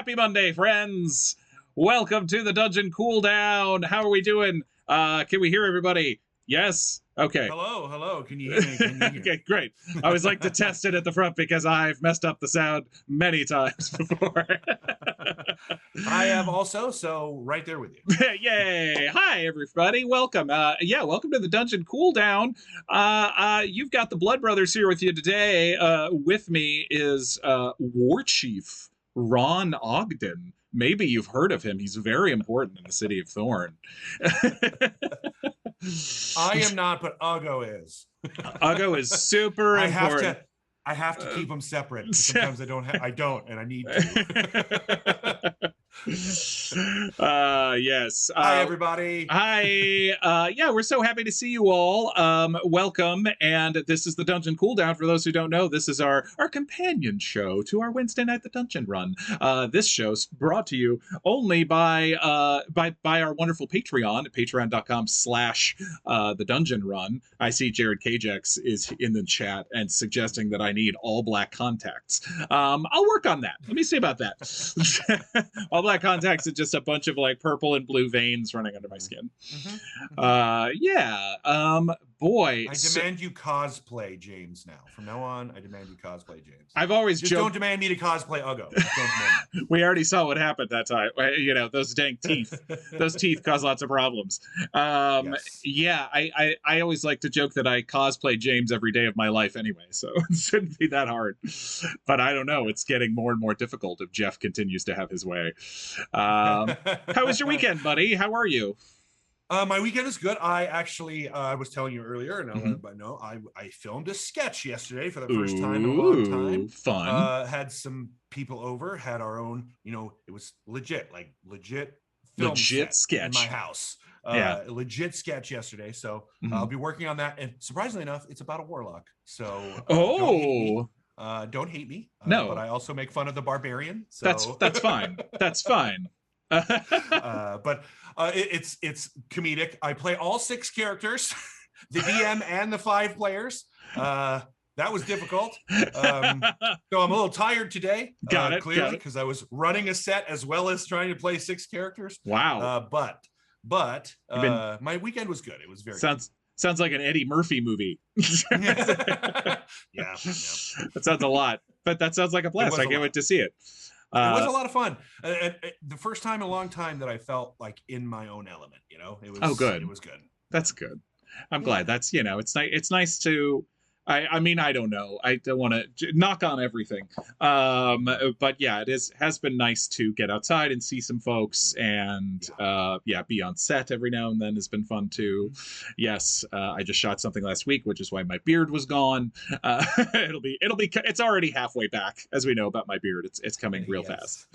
Happy Monday, friends! Welcome to the Dungeon Cooldown. How are we doing? Can we hear everybody? Yes? Okay. Hello. Can you hear me? Can you hear me? Okay, great. I always like to test it at the front because I've messed up the sound many times before. I have also, so right there with you. Yay! Hi, everybody. Welcome. Welcome to the Dungeon Cooldown. You've got the Blood Brothers here with you today. With me is War Chief Ron Ogden. Maybe you've heard of him. He's very important in the city of Thorn. I am not, but Uggo is. Uggo is super important. I have to keep them separate. Sometimes I don't, and I need to. Yes. Hi, everybody. Hi. We're so happy to see you all. Welcome. And this is the Dungeon Cooldown. For those who don't know, this is our companion show to our Wednesday night, the Dungeon Run. This show's brought to you only by our wonderful Patreon at patreon.com/the Dungeon Run. I see Jared Kajex is in the chat and suggesting that I need all black contacts. I'll work on that. Let me see about that. All black contacts and just a bunch of like purple and blue veins running under my skin. Boy. I demand you cosplay James now. From now on, I demand you cosplay James. I've always just joked. Don't demand me to cosplay Uggo. We already saw what happened that time. You know, those dang teeth. Those teeth cause lots of problems. Yes. Yeah, I always like to joke that I cosplay James every day of my life anyway, so it shouldn't be that hard. But I don't know. It's getting more and more difficult if Jeff continues to have his way. How was your weekend, buddy? How are you? My weekend is good. I actually, I was telling you earlier, and I'll let everybody know, I filmed a sketch yesterday for the first time in a long time. Fun. Had some people over, had our own, it was legit film sketch in my house. A legit sketch yesterday. So I'll be working on that. And surprisingly enough, it's about a warlock. So don't hate me. No, but I also make fun of the barbarian. So that's fine. That's fine. But it's comedic. I play all 6 characters, the DM and the 5 players. That was difficult. So I'm a little tired today. Clearly, because I was running a set as well as trying to play 6 characters. Wow. But my weekend was good. It was very sounds like an Eddie Murphy movie. Yeah. That sounds a lot, but that sounds like a blast. I can't wait to see it. It was a lot of fun. The first time in a long time that I felt like in my own element, it was good. It was good. That's good. I'm glad. That's, it's nice to, I mean, I don't know. I don't want to knock on everything. But yeah, has been nice to get outside and see some folks and, be on set every now and then has been fun too. Yes. I just shot something last week, which is why my beard was gone. It's already halfway back, as we know about my beard. It's coming real fast.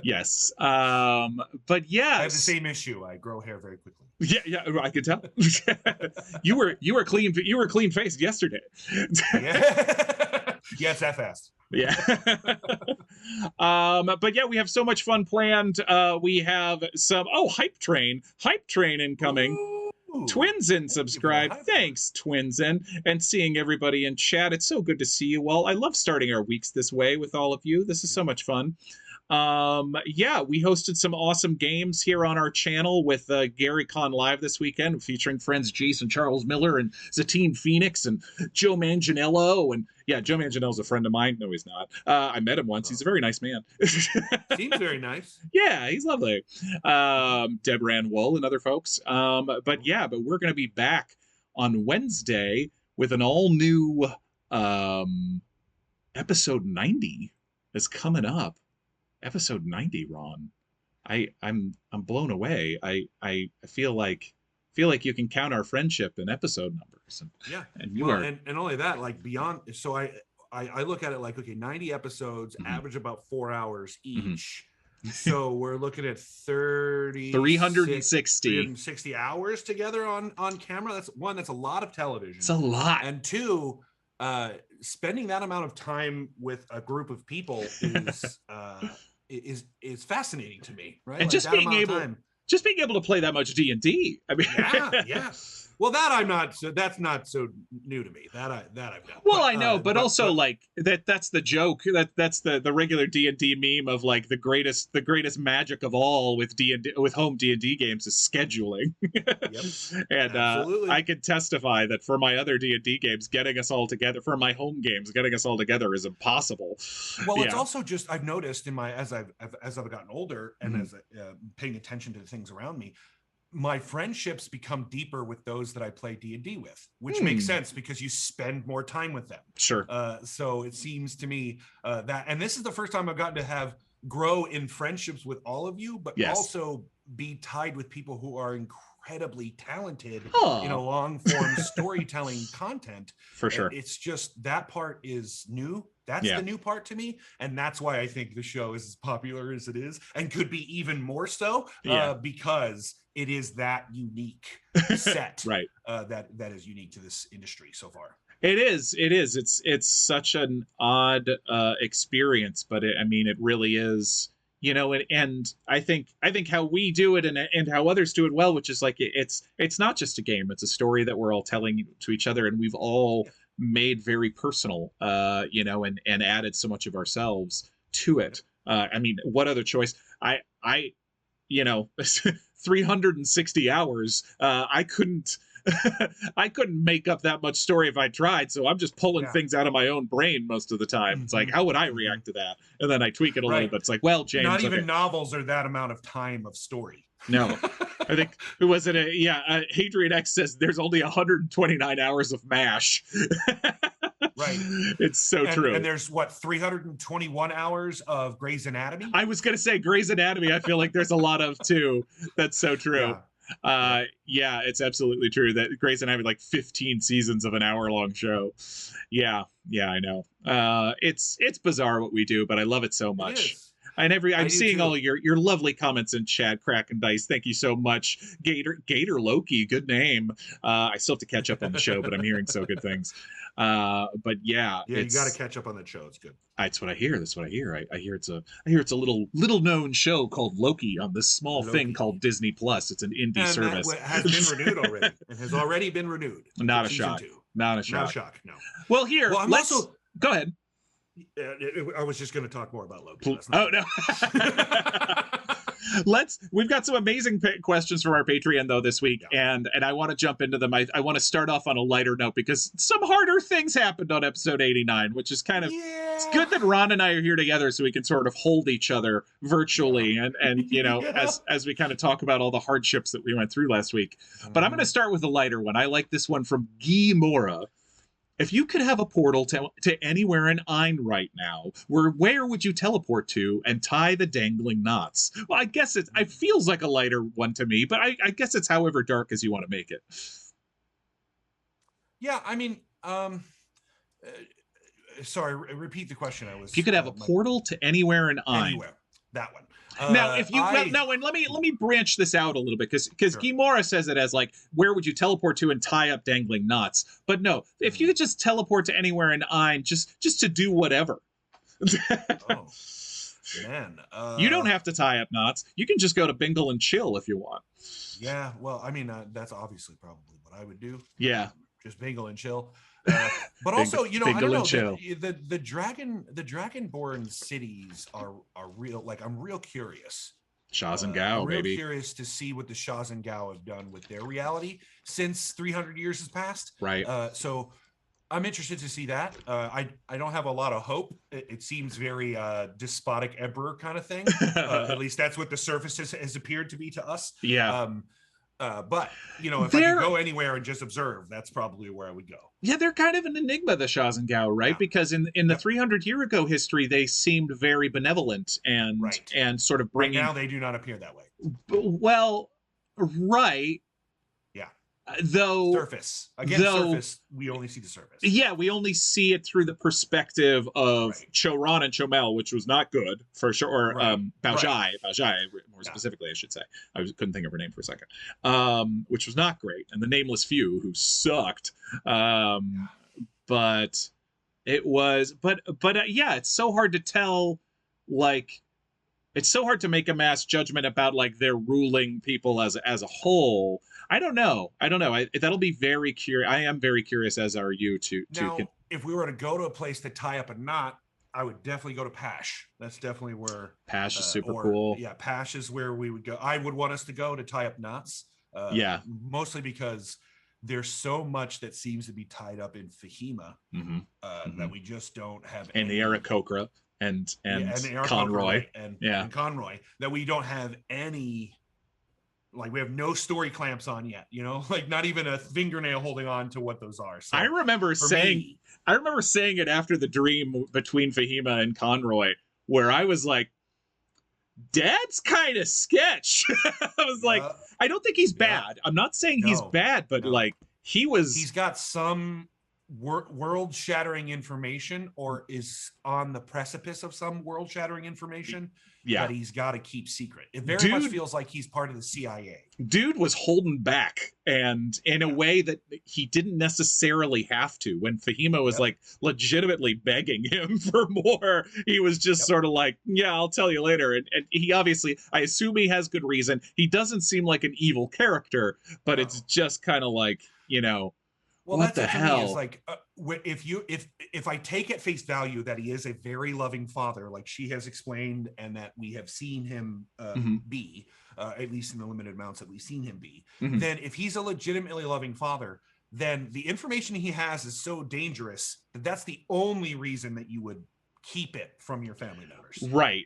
Yes. But yeah. I have the same issue. I grow hair very quickly. Yeah, I could tell. You were clean faced yesterday. Yeah. Yeah, it's that fast. Yeah. But yeah, we have so much fun planned. We have some hype train incoming. Ooh, Twinsin subscribe. Thanks, Twinsin, and seeing everybody in chat. It's so good to see you all. I love starting our weeks this way with all of you. This is so much fun. We hosted some awesome games here on our channel with Gary Con Live this weekend, featuring friends Jason Charles Miller and Zatine Phoenix and Joe Manganiello. And yeah, Joe Manganiello's a friend of mine. No, he's not. I met him once. He's a very nice man. Seems very nice. Yeah, he's lovely. Deborah Ann Wool and other folks. But we're going to be back on Wednesday with an all new episode 90 is coming up. Episode 90, Ron. I'm blown away. I feel like you can count our friendship in episode numbers. And you are, and only that, like beyond. So I look at it like, okay, 90 episodes, average about 4 hours each. So we're looking at 360 hours together on camera. That's a lot of television. It's a lot. And 2, spending that amount of time with a group of people is fascinating to me, right? And just being able to play that much D&D. I mean, yeah. Well, that I'm not. So that's not so new to me. That I've done. Well, I know, but also like that's the joke. That's the regular D&D meme of like the greatest magic of all with D&D, with home D&D games, is scheduling. Yep, And absolutely. I can testify that for my other D&D games, getting us all together, for my home games, getting us all together is impossible. Well, it's also just, I've noticed in my as I've gotten older and as paying attention to the things around me, my friendships become deeper with those that I play D&D with, which makes sense because you spend more time with them. Sure. So it seems to me that, and this is the first time I've gotten to grow in friendships with all of you, but also be tied with people who are incredibly talented in a long form storytelling content. For sure. And it's just, that part is new. That's the new part to me. And that's why I think the show is as popular as it is, and could be even more so because it is that unique set right. that is unique to this industry so far. It is. It's such an odd experience, but I mean, it really is. You know, and I think how we do it and how others do it well, which is like it's not just a game; it's a story that we're all telling to each other, and we've all made very personal, you know, and added so much of ourselves to it. I mean, what other choice? I you know, 360 hours. I couldn't make up that much story if I tried. So I'm just pulling things out of my own brain most of the time. It's like, how would I react to that? And then I tweak it a little bit. It's like, well, James, not even novels are that amount of time of story. No, I think who was it? Hadrian X says there's only 129 hours of MASH. Right. It's so true. And there's what, 321 hours of Grey's Anatomy? I was going to say Grey's Anatomy. I feel like there's a lot of too. That's so true. Yeah, it's absolutely true that Grey's Anatomy, like 15 seasons of an hour-long show. Yeah, I know. It's bizarre what we do, but I love it so much. I'm seeing all your lovely comments in chat, Crack and Dice. Thank you so much. Gator Loki, good name. I still have to catch up on the show, but I'm hearing so good things. But yeah, you got to catch up on that show. It's good. That's what I hear. I hear it's a little known show called Loki on this small thing called Disney Plus. It's an indie service. That has been renewed already. It has already been renewed. Not a shock. Not a shock. No. Well, here. Well, go ahead. I was just going to talk more about Loki. Oh no. We've got some amazing questions from our Patreon though this week, and I want to jump into them. I want to start off on a lighter note because some harder things happened on episode 89, which is kind of it's good that Ron and I are here together so we can sort of hold each other virtually and you know as we kind of talk about all the hardships that we went through last week. But I'm going to start with a lighter one. I like this one from Guy Mora. If you could have a portal to anywhere in Ein right now, where would you teleport to and tie the dangling knots? Well, I guess it feels like a lighter one to me, but I guess it's however dark as you want to make it. Yeah, I mean, sorry, repeat the question. If you could have a portal to anywhere in Ein. Anywhere, that one. Now, if you and let me branch this out a little bit because Guy Mora says it as like, where would you teleport to and tie up dangling knots? But no, if you could just teleport to anywhere in Ein, just to do whatever. Oh man, you don't have to tie up knots. You can just go to Bingle and chill if you want. Yeah, well, I mean, that's obviously probably what I would do. Yeah, just Bingle and chill. But also, you know, I don't know, the Dragonborn cities are real. Like, I'm real curious. Shaz and Gao, I'm real maybe. Curious to see what the Shaz and Gao have done with their reality since 300 years has passed. Right. So I'm interested to see that. I don't have a lot of hope. It seems very despotic emperor kind of thing. At least that's what the surface has appeared to be to us. Yeah. But you know, if I could go anywhere and just observe, that's probably where I would go. Yeah, they're kind of an enigma, the Shaz and Gao, right? Yeah. Because in the 300-year ago history, they seemed very benevolent and sort of bringing. Right now, they do not appear that way. Well, right. Though surface surface, we only see the surface. Yeah, we only see it through the perspective of Choran and Chomel, which was not good for sure. Or Baojai, more specifically, I should say. I couldn't think of her name for a second. Which was not great, and the Nameless Few, who sucked. But it was, but yeah, it's so hard to tell. Like, it's so hard to make a mass judgment about like their ruling people as a whole. I don't know. That'll be very curious. I am very curious, as are you, Now, if we were to go to a place to tie up a knot, I would definitely go to Pash. That's definitely where Pash is super cool. Yeah, Pash is where we would go. I would want us to go to tie up knots. Yeah. Mostly because there's so much that seems to be tied up in Fahima that we just don't have. And the Eric Kokra and Conroy. And Conroy, that we don't have any, like we have no story clamps on yet, you know, like not even a fingernail holding on to what those are. So I remember saying it after the dream between Fahima and Conroy, where I was like, Dad's kind of sketch. I was like, I don't think he's bad. I'm not saying he's bad, but like he's got some world-shattering information, or is on the precipice of some world-shattering information that he's got to keep secret. It very much feels like he's part of the CIA. Dude was holding back, and in a way that he didn't necessarily have to. When Fahima was like legitimately begging him for more, he was just sort of like, yeah, I'll tell you later. And he obviously, I assume he has good reason. He doesn't seem like an evil character, but it's just kind of like, you know, well, what the hell? Is like if I take at face value that he is a very loving father, like she has explained, and that we have seen him be, at least in the limited amounts that we've seen him be, then if he's a legitimately loving father, then the information he has is so dangerous that that's the only reason that you would keep it from your family members. Right.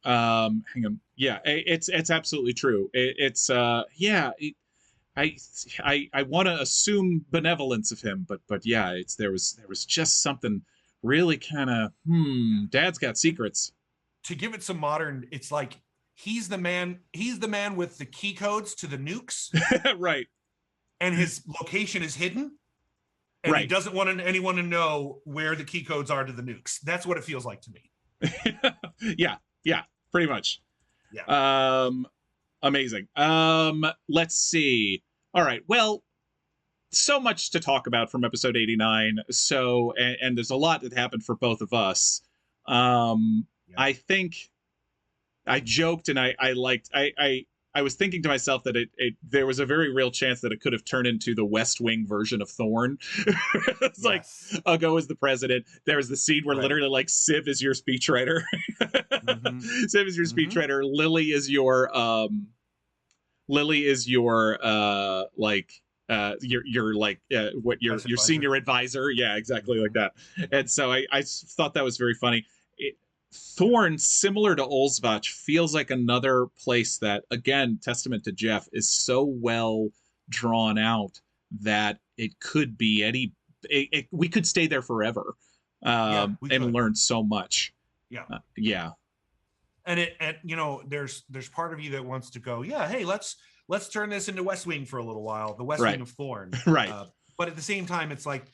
Hang on. Yeah, it's absolutely true. I want to assume benevolence of him, but yeah, there was just something really kind of Dad's got secrets. To give it some modern, it's like he's the man with the key codes to the nukes. Right. And his location is hidden. And he doesn't want anyone to know where the key codes are to the nukes. That's what it feels like to me. Yeah, pretty much. Yeah. Amazing. Let's see. All right. Well, so much to talk about from episode 89. So, and there's a lot that happened for both of us. I think I joked and I was thinking to myself that there was a very real chance that it could have turned into the West Wing version of Thorn. It's like Ugo is the president. There's the scene where literally like Civ is your speechwriter. Civ is your speechwriter. Lily is your your senior advisor. Yeah, exactly like that. And so I thought that was very funny. Thorn, similar to Olsvach, feels like another place that, again, testament to Jeff, is so well drawn out that it could be we could stay there forever and learn so much. Yeah. And you know, there's part of you that wants to go, yeah, hey, let's turn this into West Wing for a little while, the West Wing of Thorn. Right. But at the same time, it's like,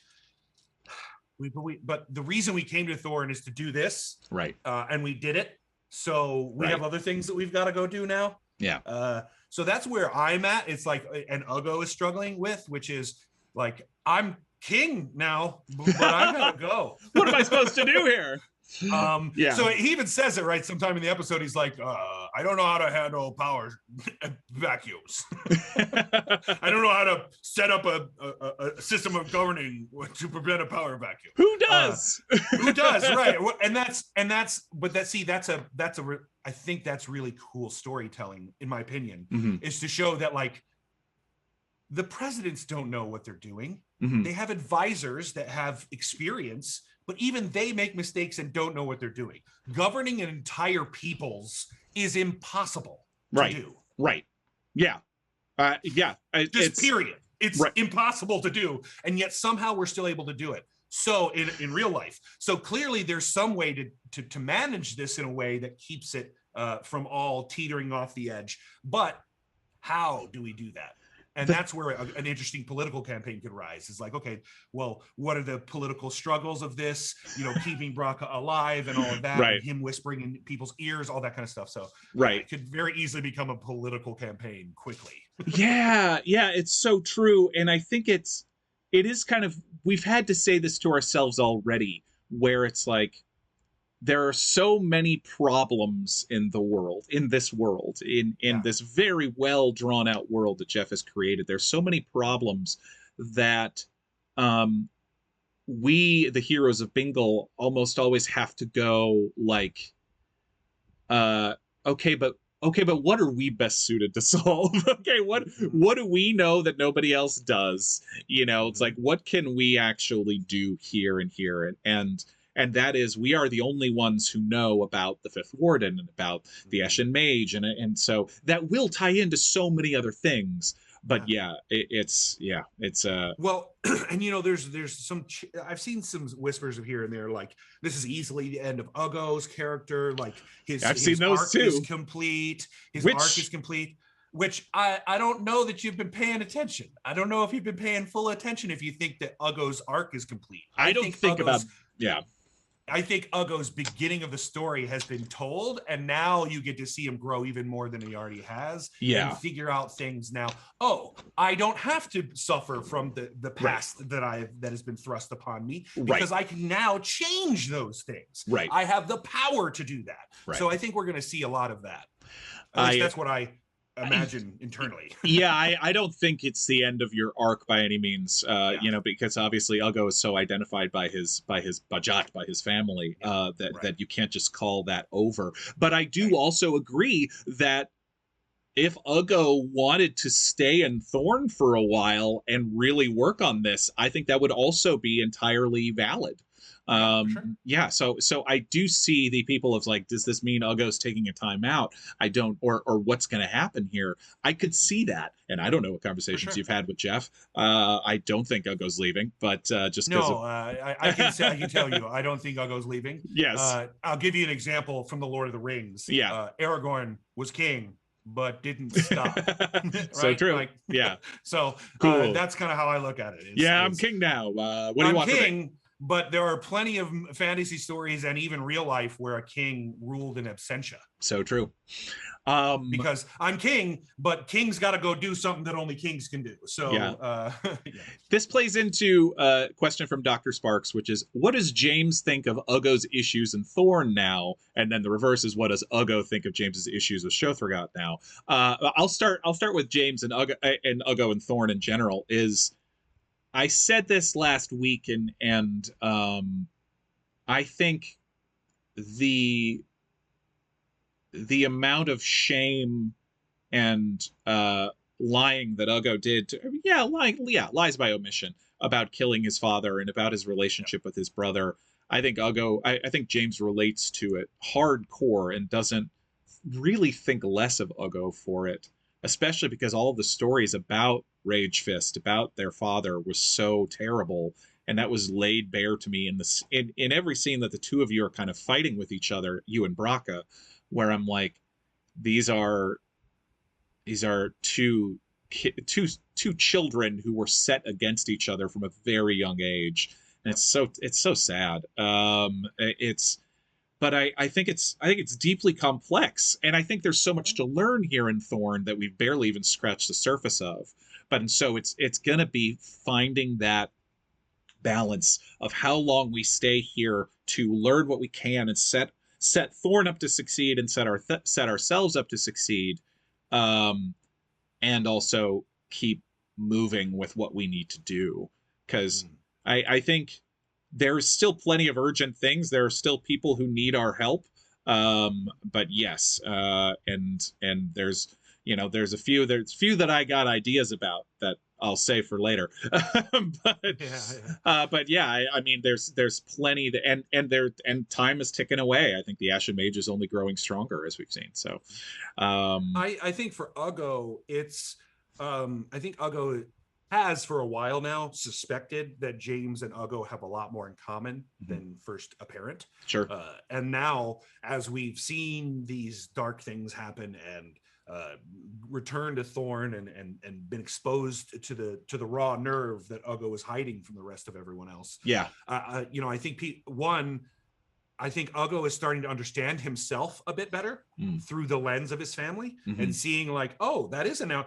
but the reason we came to Thorn is to do this, right? And we did it. So we have other things that we've got to go do now. Yeah. So that's where I'm at. It's like, and Ugo is struggling with, which is like, I'm king now, but I gotta go. What am I supposed to do here? So he even says it right sometime in the episode. He's like, I don't know how to handle power vacuums. I don't know how to set up a system of governing to prevent a power vacuum. Who does? Who does? Right. I think that's really cool storytelling, in my opinion, is to show that like the presidents don't know what they're doing. They have advisors that have experience, but even they make mistakes and don't know what they're doing. Governing an entire peoples is impossible to do. Right. Yeah. Just period. It's impossible to do. And yet somehow we're still able to do it. So in real life. So clearly there's some way to manage this in a way that keeps it from all teetering off the edge. But how do we do that? And that's where an interesting political campaign could rise. It's like, okay, well, what are the political struggles of this? You know, keeping Braca alive and all of that, and him whispering in people's ears, all that kind of stuff. So it could very easily become a political campaign quickly. Yeah, it's so true. And I think it is kind of, we've had to say this to ourselves already, where it's like, there are so many problems in this world, in Yeah. this very well drawn out world that Jeff has created. There's so many problems that um, we, the heroes of Bingle, almost always have to go like, uh, okay, but what are we best suited to solve? Okay, what do we know that nobody else does? You know, it's like, what can we actually do here and here? And that is, we are the only ones who know about the Fifth Warden and about the Eshin Mage, and so that will tie into so many other things. But yeah, it's Well, and there's some I've seen some whispers of here and there, like this is easily the end of Ugo's character, like I've seen those arc too. is complete, arc is complete, which I don't know that you've been paying attention. I don't know if you've been paying full attention if you think that Ugo's arc is complete. I don't think about I think Ugo's beginning of the story has been told, and now you get to see him grow even more than he already has, and figure out things now. Oh, I don't have to suffer from the past that has been thrust upon me, because I can now change those things. Right. I have the power to do that. Right. So I think we're going to see a lot of that. At least that's what I imagine internally. Yeah, I don't think it's the end of your arc by any means, because obviously Ugo is so identified by his Bajat, by his family, that you can't just call that over. But I do also agree that if Ugo wanted to stay in Thorn for a while and really work on this, I think that would also be entirely valid. Sure. So I do see the people of like, does this mean Ugo's taking a time out? I don't, or what's going to happen here? I could see that, and I don't know what conversations you've had with Jeff. I don't think Ugo's leaving, but just no, I can tell you, I don't think Ugo's leaving. Yes, I'll give you an example from the Lord of the Rings. Yeah, Aragorn was king, but didn't stop. Right? So true. So cool. That's kind of how I look at it. I'm king now. What do you want from me? But there are plenty of fantasy stories and even real life where a king ruled in absentia. So true. Because I'm king, but kings got to go do something that only kings can do. So This plays into a question from Dr. Sparks, which is, what does James think of Ugo's issues in Thorn now? And then the reverse is, what does Ugo think of James's issues with Shothragot now? I'll start with James and Ugo and Thorn in general. I said this last week, and I think the amount of shame and lying that Ugo did lies by omission about killing his father and about his relationship with his brother. I think I think James relates to it hardcore and doesn't really think less of Ugo for it, especially because all of the stories about Rage Fist, about their father, was so terrible, and that was laid bare to me in every scene that the two of you are kind of fighting with each other, you and Braca, where I'm like, these are two children who were set against each other from a very young age, and it's so sad. But I think it's deeply complex, and I think there's so much to learn here in Thorn that we've barely even scratched the surface of. But so it's gonna be finding that balance of how long we stay here to learn what we can and set Thorn up to succeed and set ourselves up to succeed, and also keep moving with what we need to do, because I think there's still plenty of urgent things. There are still people who need our help. But yes, and there's a few that I got ideas about that I'll say for later. But yeah, I mean, there's plenty and time is ticking away. I think the Ashen Mage is only growing stronger, as we've seen. So I think for Ugo, I think Ugo has for a while now suspected that James and Ugo have a lot more in common than first apparent. Sure. And now, as we've seen these dark things happen and returned to Thorn and been exposed to the raw nerve that Ugo is hiding from the rest of everyone else. Yeah. I think I think Ugo is starting to understand himself a bit better through the lens of his family, and seeing like, oh, that isn't now.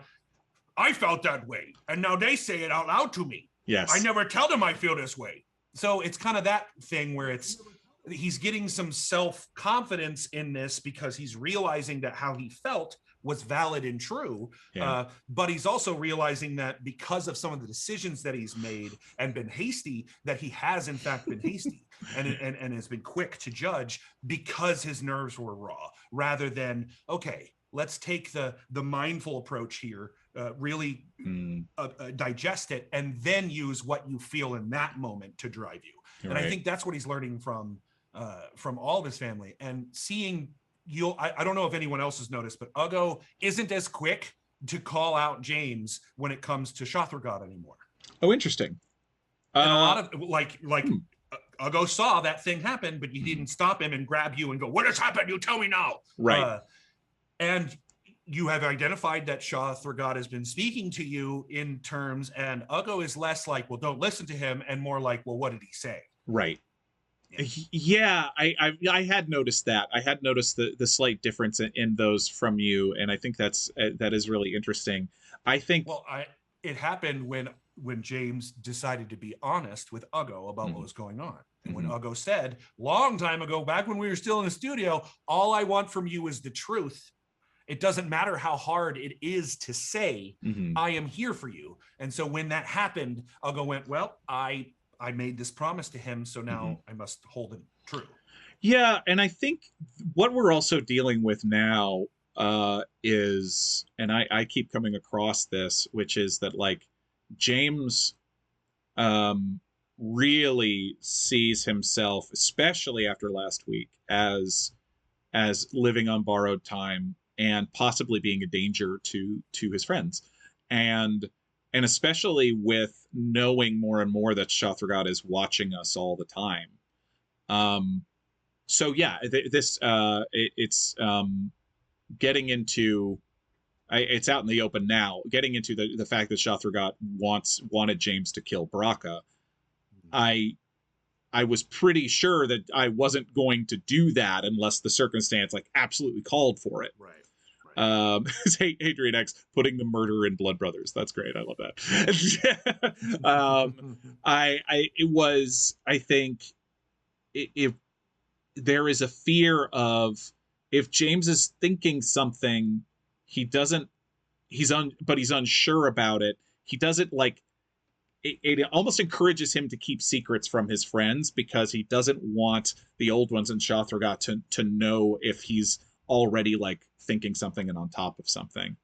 I felt that way, and now they say it out loud to me. Yes. I never tell them I feel this way. So it's kind of that thing where it's, he's getting some self-confidence in this because he's realizing that how he felt was valid and true. Yeah. But he's also realizing that because of some of the decisions that he's made and been hasty, that he has in fact been hasty and has been quick to judge because his nerves were raw, rather than, okay, let's take the mindful approach here, really digest it, and then use what you feel in that moment to drive you. And I think that's what he's learning from all of his family, and seeing I don't know if anyone else has noticed, but Uggo isn't as quick to call out James when it comes to Shothragod anymore. Oh, interesting. And a lot of Uggo saw that thing happen, but you didn't stop him and grab you and go, "What has happened? You tell me now." Right. And you have identified that Shothragod has been speaking to you in terms, and Uggo is less like, "Well, don't listen to him," and more like, "Well, what did he say?" Right. Yeah, I had noticed that. I had noticed the slight difference in those from you, and I think that is really interesting. I think. Well, it happened when James decided to be honest with Uggo about what was going on. And when Uggo said, long time ago, back when we were still in the studio, "All I want from you is the truth. It doesn't matter how hard it is to say, I am here for you." And so when that happened, Uggo went, "Well, I made this promise to him, so now I must hold him true." Yeah, and I think what we're also dealing with now is, and I keep coming across this, which is that like James really sees himself, especially after last week, as living on borrowed time and possibly being a danger to his friends, and especially with knowing more and more that Shothragod is watching us all the time. So yeah, it's getting into, it's out in the open now, getting into the fact that Shothragod wanted James to kill Baraka. I was pretty sure that I wasn't going to do that unless the circumstance like absolutely called for it. Right. Adrian X putting the murder in Blood Brothers. That's great. I love that. I think if there is a fear of, if James is thinking something, but he's unsure about it. He doesn't like, it almost encourages him to keep secrets from his friends because he doesn't want the old ones in Shothragod to know if he's already like thinking something and on top of something.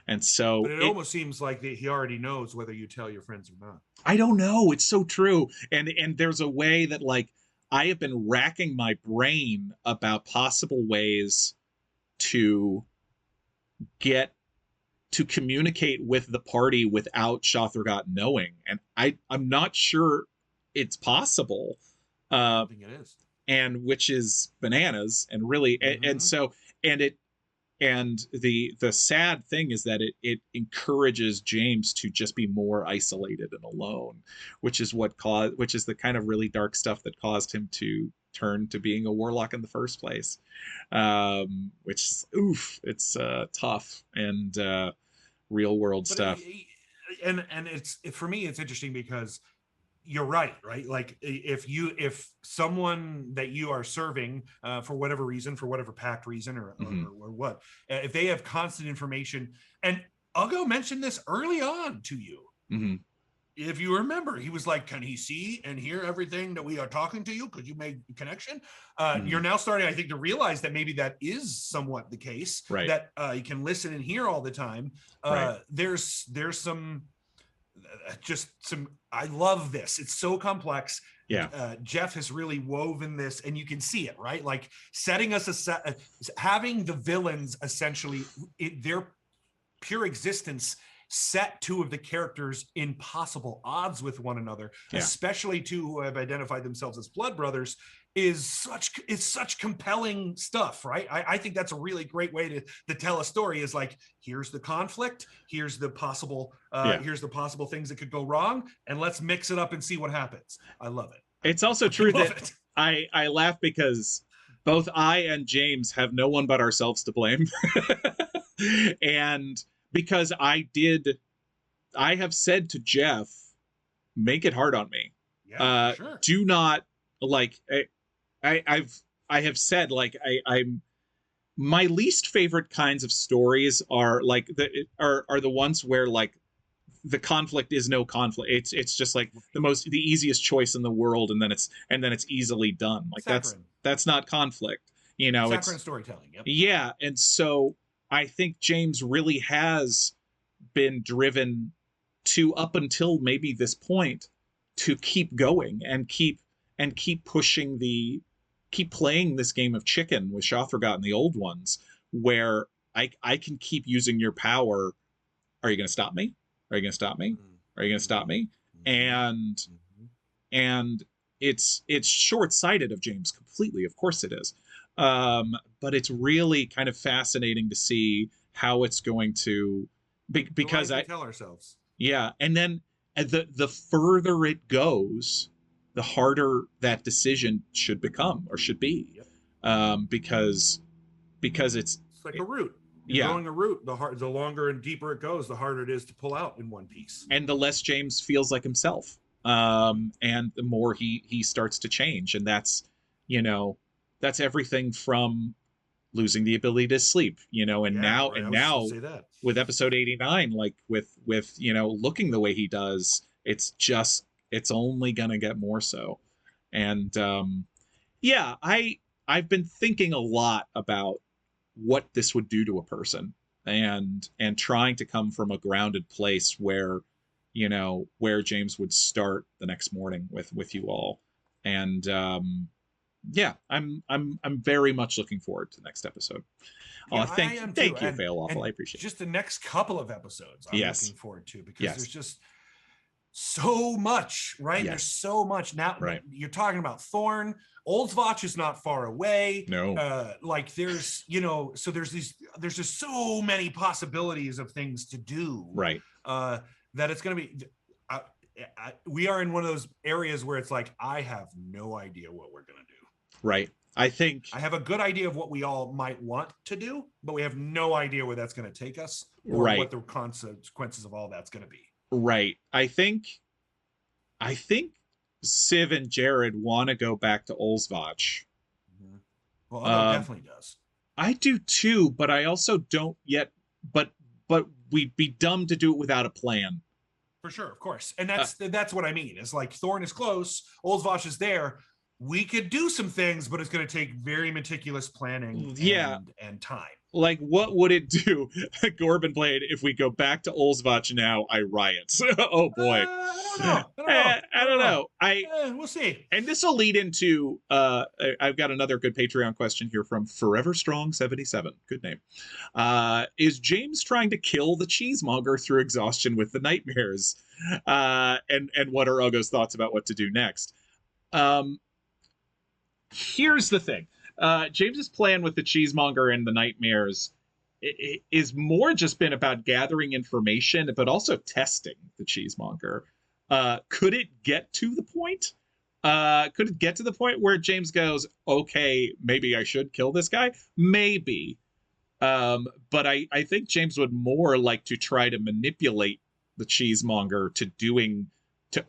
And so but it almost seems like he already knows whether you tell your friends or not. I don't know. It's so true. And there's a way that like I have been racking my brain about possible ways to communicate with the party without Shothragod knowing. And I'm not sure it's possible. I think it is. And which is bananas, and really, and so, and the sad thing is that it encourages James to just be more isolated and alone, which is the kind of really dark stuff that caused him to turn to being a warlock in the first place. Which is, it's tough and real world stuff. And it's, for me, it's interesting because you're right? Like if someone that you are serving for whatever reason, for whatever pact reason or what, if they have constant information, and Uggo mentioned this early on to you. If you remember, he was like, "Can he see and hear everything that we are talking to you? Could you make a connection?" You're now starting, I think, to realize that maybe that is somewhat the case, right? That you can listen and hear all the time. Right. There's some, I love this. It's so complex. Yeah. Jeff has really woven this, and you can see it, right? Like setting us having the villains essentially their pure existence set two of the characters in possible odds with one another, especially two who have identified themselves as blood brothers, is such compelling stuff, right? I think that's a really great way to tell a story, is like, here's the conflict, here's the possible things that could go wrong, and let's mix it up and see what happens. I love it. It's also true that I laugh because both I and James have no one but ourselves to blame. And because I have said to Jeff, make it hard on me. Yeah, sure. Do not, like, I have said, like, I'm my least favorite kinds of stories are like are the ones where like the conflict is no conflict. It's just like the easiest choice in the world, and then it's easily done. Like Saccharine. that's not conflict. You know, Saccharine storytelling. Yep. yeah. And so I think James really has been driven to, up until maybe this point, to keep going and keep pushing keep playing this game of chicken with Shothragott and the old ones, where I can keep using your power. Are you going to stop me? Are you going to stop me? Are you going to stop me? And it's short-sighted of James completely. Of course it is. But it's really kind of fascinating to see how it's going to because I tell ourselves. Yeah, and then the further it goes, the harder that decision should become or should be. Yep. Because it's like a root. You're growing a root. The longer and deeper it goes, the harder it is to pull out in one piece. And the less James feels like himself, and the more he starts to change. And that's everything from losing the ability to sleep, and now with episode 89, like with looking the way he does, it's only gonna get more so. And I've been thinking a lot about what this would do to a person, and trying to come from a grounded place where James would start the next morning with you all. And I'm very much looking forward to the next episode. Thank you, Failawful. I appreciate it. Just the next couple of episodes I'm looking forward to, because there's just so much, right? There's so much now. Right. You're talking about Thorn. Oldsvotch is not far away. No. Like there's, so there's just so many possibilities of things to do. Right. That it's going to be, we are in one of those areas where it's like, I have no idea what we're going to do. Right. I think I have a good idea of what we all might want to do, but we have no idea where that's going to take us, or what the consequences of all that's going to be. Right. I think Civ and Jared want to go back to Oldsvotch. Mm-hmm. Well, Otto definitely does. I do too, but I also don't yet. But we'd be dumb to do it without a plan. For sure, of course, and that's what I mean. It's like Thorn is close, Oldsvotch is there. We could do some things, but it's going to take very meticulous planning and time. Like, what would it do, Gorbin played, if we go back to Oldsvotch now? I riot. Oh, boy. I don't know. We'll see. And this will lead into, I've got another good Patreon question here from Forever Strong 77. Good name. Is James trying to kill the cheesemonger through exhaustion with the nightmares? And what are Ogo's thoughts about what to do next? Here's the thing. James's plan with the cheesemonger and the nightmares is more just been about gathering information, but also testing the cheesemonger. Could it get to the point? Could it get to the point where James goes, okay, maybe I should kill this guy? Maybe. But I think James would more like to try to manipulate the cheesemonger to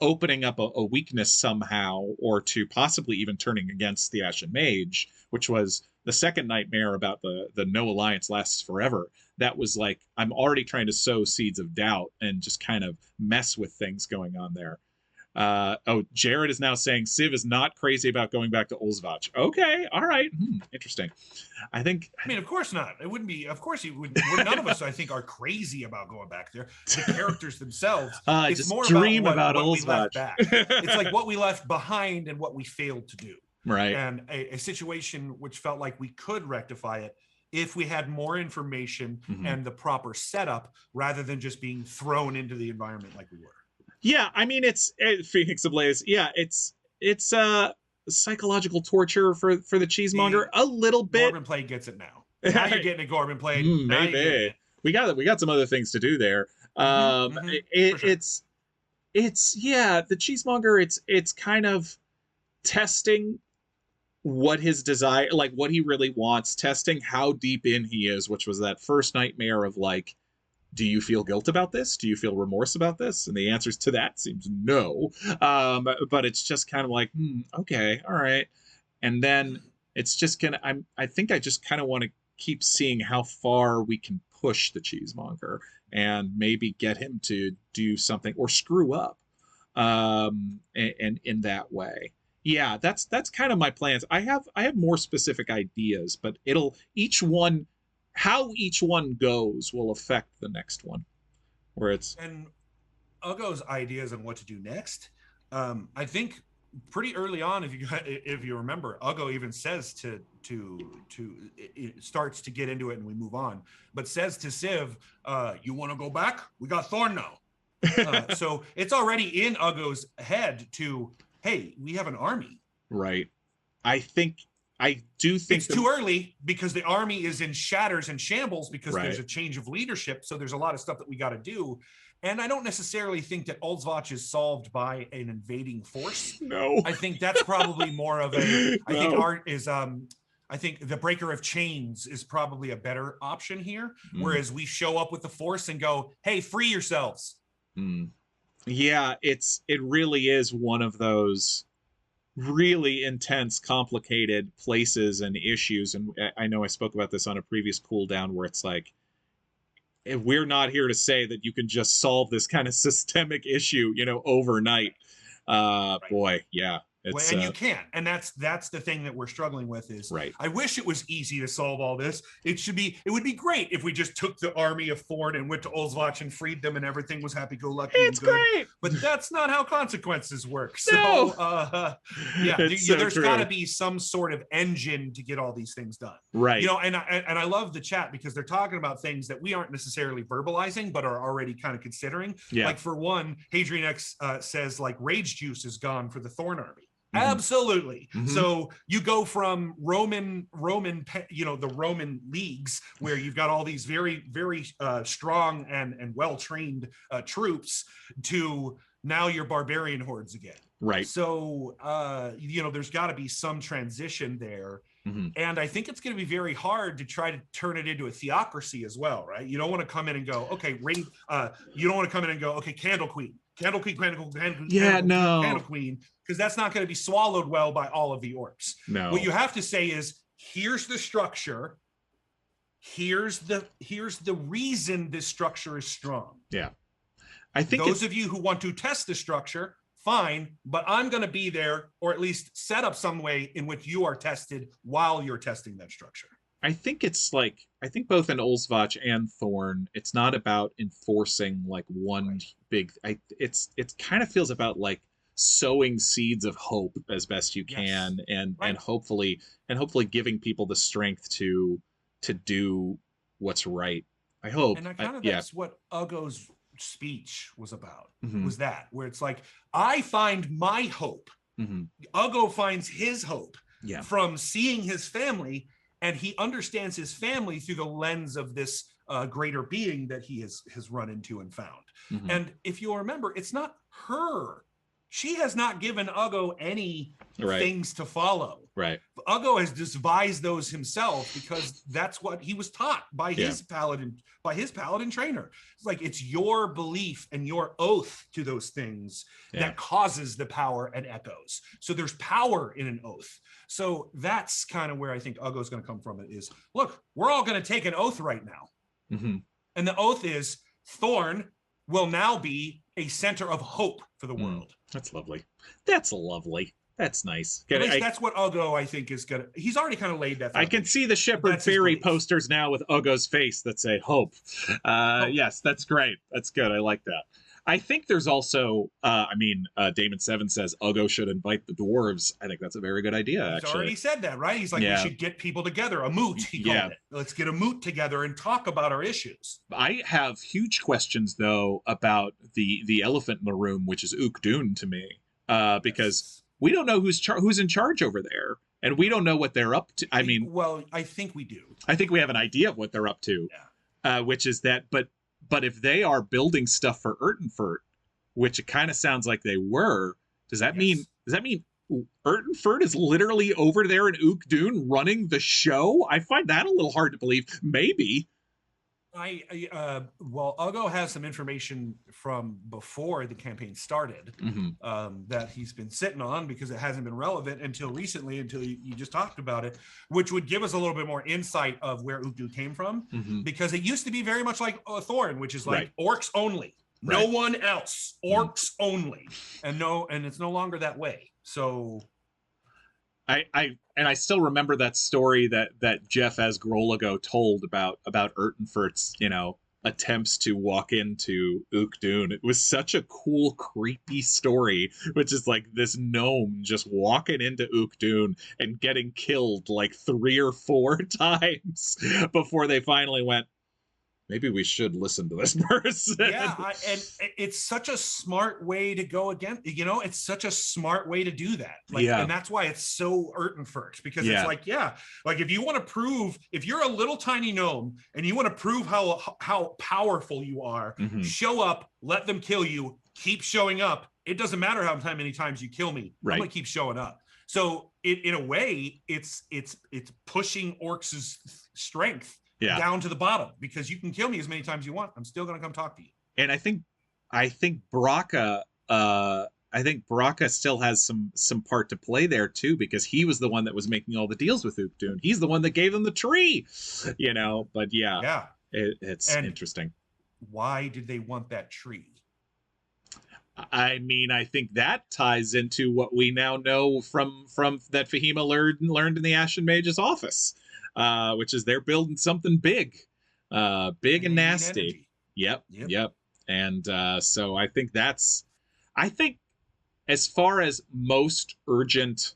opening up a weakness somehow, or to possibly even turning against the Ashen Mage, which was the second nightmare about the no alliance lasts forever. That was like, I'm already trying to sow seeds of doubt and just kind of mess with things going on there. Jared is now saying Civ is not crazy about going back to Oldsvotch. Okay, all right. Interesting. I mean, of course not. It wouldn't be. Of course, none of us, I think, are crazy about going back there. The characters themselves. It's just more about what we left back. It's like what we left behind and what we failed to do. Right. And a situation which felt like we could rectify it if we had more information and the proper setup, rather than just being thrown into the environment like we were. Yeah, I mean, it's Phoenix Ablaze. Yeah, it's psychological torture for the cheesemonger a little bit. Gorbin Play gets it now. Now you're getting a Gorbin Play. Maybe we got some other things to do there. Sure. It's the cheesemonger. It's kind of testing what his desire, like what he really wants, testing how deep in he is, which was that first nightmare of like, do you feel guilt about this? Do you feel remorse about this? And the answers to that seems no. But it's just kind of like, okay, all right. and then it's just gonna. I think I just kind of want to keep seeing how far we can push the cheesemonger and maybe get him to do something or screw up, and in that way. Yeah, that's kind of my plans. I have more specific ideas, but how each one goes will affect the next one. Where it's And Ugo's ideas on what to do next. I think pretty early on, if you remember, Ugo even says to it starts to get into it, and we move on, but says to Civ, "You want to go back? We got Thorn now." So it's already in Ugo's head to, hey, we have an army. Right. I do think it's too early because the army is in shatters and shambles because Right. there's a change of leadership. So there's a lot of stuff that we got to do. And I don't necessarily think that Oldswatch is solved by an invading force. No. I think that's probably more of a, I think No. art is, I think the Breaker of Chains is probably a better option here. Whereas we show up with the force and go, hey, free yourselves. Yeah, it really is one of those really intense, complicated places and issues. And I know I spoke about this on a previous cooldown where it's like, we're not here to say that you can just solve this kind of systemic issue, overnight. Right. Boy, yeah. And you can't. And that's the thing that we're struggling with is, right. I wish it was easy to solve all this. It would be great if we just took the army of Thorn and went to Oldswatch and freed them and everything was happy-go-lucky. It's and good. Great. But that's not how consequences work. No. So there's got to be some sort of engine to get all these things done. Right. And I love the chat because they're talking about things that we aren't necessarily verbalizing, but are already kind of considering. Yeah. Like for one, Hadrian X says like rage juice is gone for the Thorn army. Absolutely. So you go from Roman, the Roman leagues where you've got all these very, very strong and well-trained troops to now you're barbarian hordes again. Right. So, there's got to be some transition there. And I think it's going to be very hard to try to turn it into a theocracy as well, right? You don't want to come in and go, okay, you don't want to come in and go, okay, Candle Queen. Candle Queen, Candle Queen, because that's not going to be swallowed well by all of the orcs. No. What you have to say is, here's the structure. Here's the reason this structure is strong. Yeah. I think those of you who want to test the structure, fine, but I'm going to be there, or at least set up some way in which you are tested while you're testing that structure. I think both in Oldswatch and Thorn, it's not about enforcing like one big. It kind of feels about like sowing seeds of hope as best you can, and hopefully giving people the strength to do what's right. I hope. And that's what Ugo's speech was about. Was that where it's like, I find my hope. Ugo finds his hope from seeing his family. And he understands his family through the lens of this greater being that he has run into and found. And if you'll remember, it's not her. She has not given Ugo any things to follow. Right. Ugo has devised those himself because that's what he was taught by his paladin trainer. It's like, it's your belief and your oath to those things that causes the power and echoes. So there's power in an oath. So that's kind of where I think Ugo's going to come from. It is, look, we're all going to take an oath right now. And the oath is Thorn will now be a center of hope for the world. That's lovely. That's lovely. That's nice. At least that's what Ugo, I think, is going to... He's already kind of laid that foundation. I can see the Shepherd Fairy posters now with Ugo's face that say hope. Yes, that's great. That's good. I like that. I think there's also, Damon 7 says Ugo should invite the dwarves. I think that's a very good idea, actually. He's already said that, right? He's like, we should get people together. A moot, he called it. Let's get a moot together and talk about our issues. I have huge questions, though, about the elephant in the room, which is Ogden to me, because we don't know who's in charge over there, and we don't know what they're up to. I think we do. I think we have an idea of what they're up to, which is that, but if they are building stuff for Urtenfurt, which it kind of sounds like they were, does that mean Urtenfurt is literally over there in Ogden running the show? I find that a little hard to believe. Maybe. Well, Ugo has some information from before the campaign started that he's been sitting on because it hasn't been relevant until recently, until you just talked about it, which would give us a little bit more insight of where Ukdu came from, because it used to be very much like Thorn, which is like orcs only, no one else, orcs only, and it's no longer that way. So I still remember that story that Jeff as Grolago told about Ertenfurt's, attempts to walk into Ukdun. It was such a cool, creepy story, which is like this gnome just walking into Ukdun and getting killed like 3 or 4 times before they finally went, maybe we should listen to this person. Yeah, and it's such a smart way to go again. It's such a smart way to do that. And that's why it's so Ertenfurt, because it's like if you want to prove, if you're a little tiny gnome and you want to prove how powerful you are, show up, let them kill you, keep showing up. It doesn't matter how many times you kill me. I'm gonna keep showing up. So in a way, it's pushing orcs' strength down to the bottom, because you can kill me as many times as you want. I'm still going to come talk to you. And I think Braca, still has some part to play there too, because he was the one that was making all the deals with Ukdun. He's the one that gave them the tree, but it's interesting. Why did they want that tree? I mean, I think that ties into what we now know from that Fahima learned in the Ashen Mage's office. Which is they're building something big and nasty. Yep. And so I think as far as most urgent,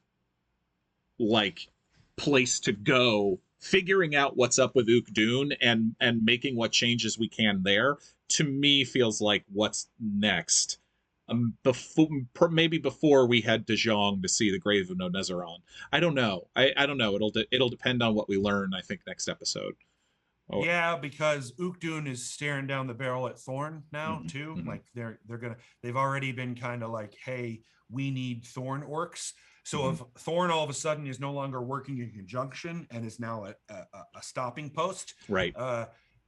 like, place to go, figuring out what's up with Ukdun and making what changes we can there, to me feels like what's next. Maybe before we head to Zhong to see the grave of Nonezaron. I don't know. I don't know. It'll depend on what we learn, I think, next episode. Oh. Yeah, because Ukdun is staring down the barrel at Thorn now too. Like they've already been kind of like, hey, we need Thorn orcs. So if Thorn all of a sudden is no longer working in conjunction and is now a stopping post,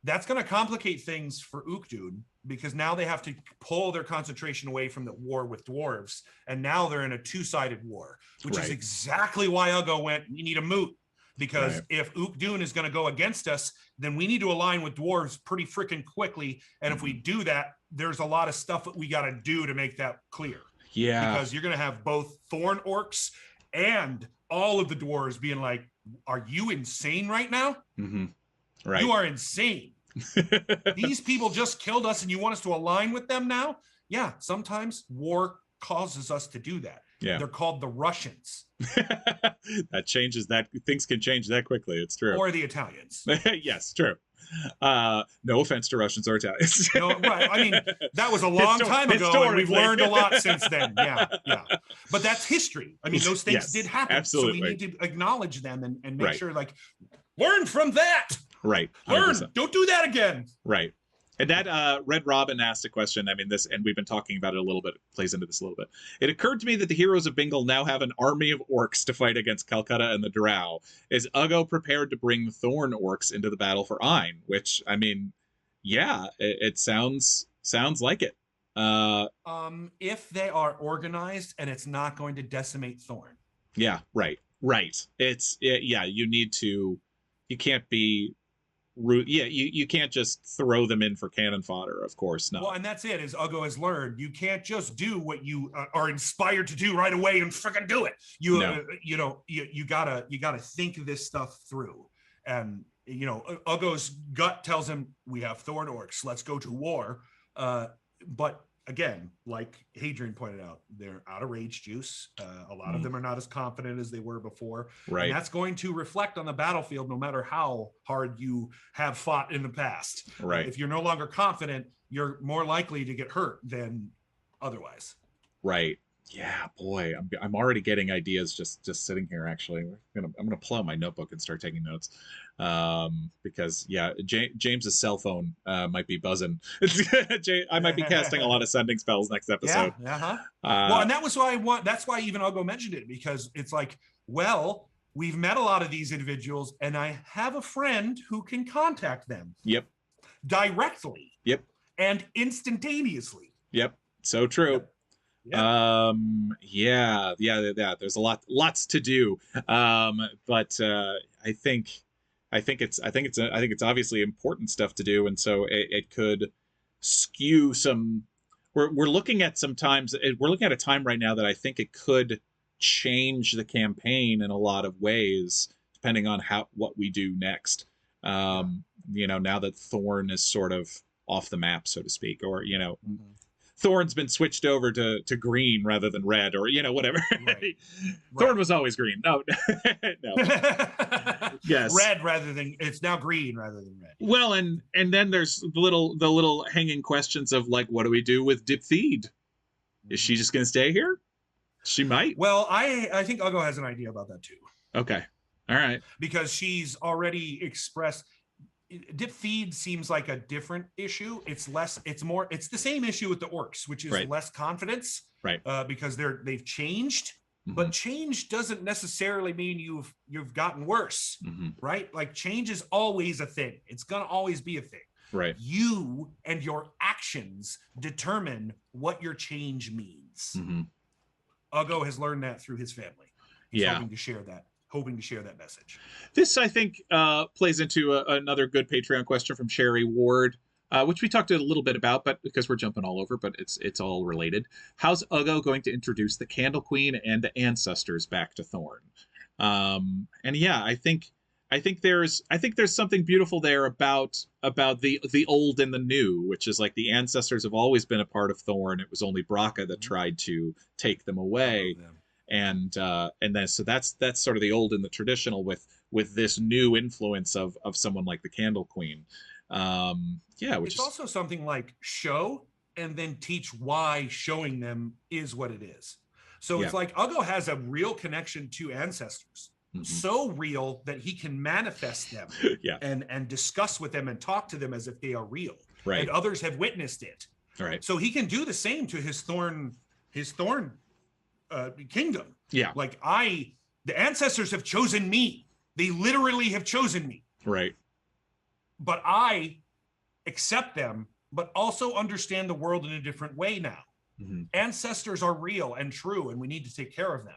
that's going to complicate things for Ukdun, because now they have to pull their concentration away from the war with dwarves, and now they're in a 2-sided war, which is exactly why Ugo went, we need a moot, because if Ukdun is going to go against us, then we need to align with dwarves pretty freaking quickly, and if we do that, there's a lot of stuff that we got to do to make that clear. Because you're going to have both Thorn orcs and all of the dwarves being like, are you insane right now? You are insane. These people just killed us and you want us to align with them now? Yeah, sometimes war causes us to do that. They're called the Russians. That changes that. Things can change that quickly. It's true. Or the Italians. Yes, true. No offense to Russians or Italians. No, right. I mean, that was a long time ago, and we've learned a lot since then. Yeah. But that's history. I mean, those things did happen. Absolutely. So we need to acknowledge them and make sure, like, learn from that. Right. 100%. Learn. Don't do that again. Right. And that Red Robin asked a question. I mean, this, and we've been talking about it a little bit, plays into this a little bit. It occurred to me that the heroes of Bingle now have an army of orcs to fight against Calcutta and the Drow. Is Ugo prepared to bring Thorn orcs into the battle for Ain? Which, I mean, yeah, it sounds like it. If they are organized and it's not going to decimate Thorn. Yeah, right. You can't be you can't just throw them in for cannon fodder, of course. No. Well, and that's it, as Ugo has learned. You can't just do what you are inspired to do right away and freaking do it. You gotta think this stuff through. And Ugo's gut tells him, we have Thorn orcs, let's go to war. But again, like Hadrian pointed out, they're out of rage juice. A lot of them are not as confident as they were before. Right. And that's going to reflect on the battlefield no matter how hard you have fought in the past. Right. If you're no longer confident, you're more likely to get hurt than otherwise. Right. Yeah, boy, I'm already getting ideas just sitting here. Actually, I'm gonna pull out my notebook and start taking notes, because James's cell phone might be buzzing. I might be casting a lot of sending spells next episode. Well, and that's why even Ugo mentioned it, because it's like, well, we've met a lot of these individuals, and I have a friend who can contact them. Yep. directly. Yep. And instantaneously. Yep. So true. Yep. Yeah. There's lots to do. But I think it's obviously important stuff to do, and so it could skew some. We're looking at we're looking at a time right now that I think it could change the campaign in a lot of ways, depending on what we do next. Now that Thorn is sort of off the map, so to speak, or Thorn's been switched over to green rather than red, or whatever. Right. Thorn was always green. No. No. Yes. Red rather than, it's now green rather than red. Well, and then there's the little hanging questions of like, what do we do with Diptheed? Is she just going to stay here? She might. Well, I think Uggo has an idea about that too. Okay. All right. Because she's already expressed. Diptheed seems like a different issue. It's the same issue with the orcs, which is less confidence, right? Because they've changed, but change doesn't necessarily mean you've gotten worse, right? Like change is always a thing. It's gonna always be a thing, right? You and your actions determine what your change means. Uggo has learned that through his family. He's hoping to share that message. This, I think, plays into another good Patreon question from Sherry Ward, which we talked a little bit about, but because we're jumping all over, but it's all related. How's Uggo going to introduce the Candle Queen and the ancestors back to Thorn? And yeah, I think there's something beautiful there about the old and the new, which is like the ancestors have always been a part of Thorn. It was only Braca that tried to take them away. And then so that's sort of the old and the traditional with this new influence of someone like the Candle Queen. Which it's also something like show and then teach why showing them is what it is. So it's like Uggo has a real connection to ancestors, so real that he can manifest them and discuss with them and talk to them as if they are real. Right. And others have witnessed it. Right. So he can do the same to his thorn kingdom. Yeah. Like the ancestors have chosen me. They literally have chosen me. Right. But I accept them, but also understand the world in a different way now. Ancestors are real and true, and we need to take care of them.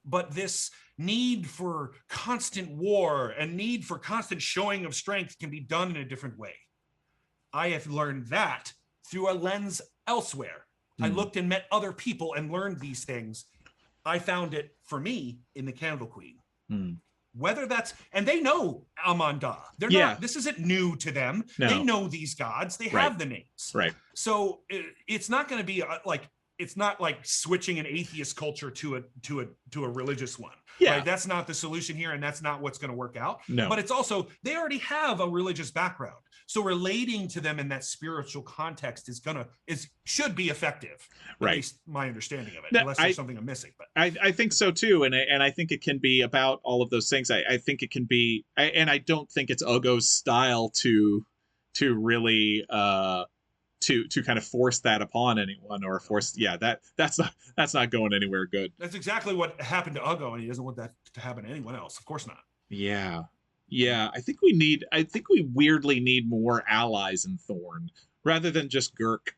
But this need for constant war and need for constant showing of strength can be done in a different way. I have learned that through a lens elsewhere. I looked and met other people and learned these things. I found it for me in the Candle Queen. Whether that's, and they know Amanda. They're not, this isn't new to them. No. They know these gods. They have the names. Right. So it's not going to be it's not like switching an atheist culture to a religious one. Yeah. Right? That's not the solution here, and that's not what's going to work out. No. But it's also, they already have a religious background. So relating to them in that spiritual context should be effective. Right. At least my understanding of it, unless there's something I'm missing. But I think so too, and I think it can be about all of those things. I think it can be, and I don't think it's Uggo's style to really to kind of force that upon anyone, or force that's not going anywhere good. That's exactly what happened to Uggo, and he doesn't want that to happen to anyone else. Of course not. Yeah, I think we weirdly need more allies in Thorn rather than just Gurk.